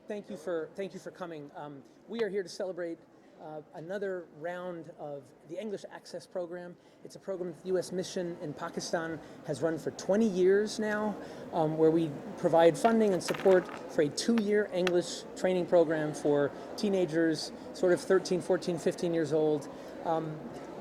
thank you for coming. We are here to celebrate another round of the English Access Program. It's a program that the U.S. Mission in Pakistan has run for 20 years now, where we provide funding and support for a 2-year English training program for teenagers, sort of 13, 14, 15 years old.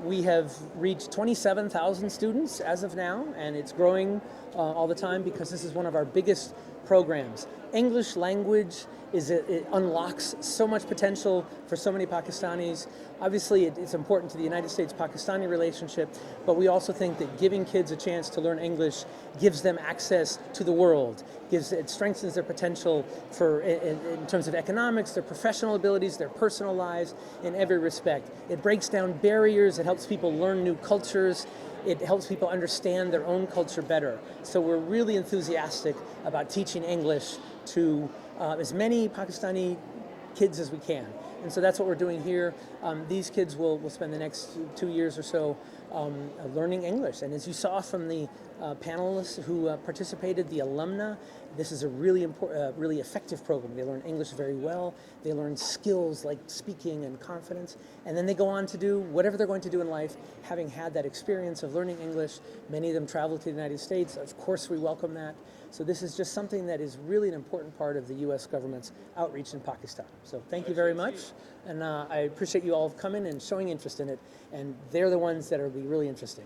We have reached 27,000 students as of now, and it's growing all the time because this is one of our biggest programs. English language it unlocks so much potential for so many Pakistanis. Obviously, it's important to the United States-Pakistani relationship, but we also think that giving kids a chance to learn English gives them access to the world. It strengthens their potential in terms of economics, their professional abilities, their personal lives, in every respect. It breaks down barriers. It helps people learn new cultures. It helps people understand their own culture better. So we're really enthusiastic about teaching English to as many Pakistani kids as we can. And so that's what we're doing here. These kids will spend the next 2 years or so learning English. And as you saw from the panelists who participated, the alumna, this is a really important, really effective program. They learn English very well. They learn skills like speaking and confidence. And then they go on to do whatever they're going to do in life, having had that experience of learning English. Many of them travel to the United States. Of course, we welcome that. So this is just something that is really an important part of the U.S. government's outreach in Pakistan. So thank you very much. And I appreciate you all coming and showing interest in it. And they're the ones that are really interesting.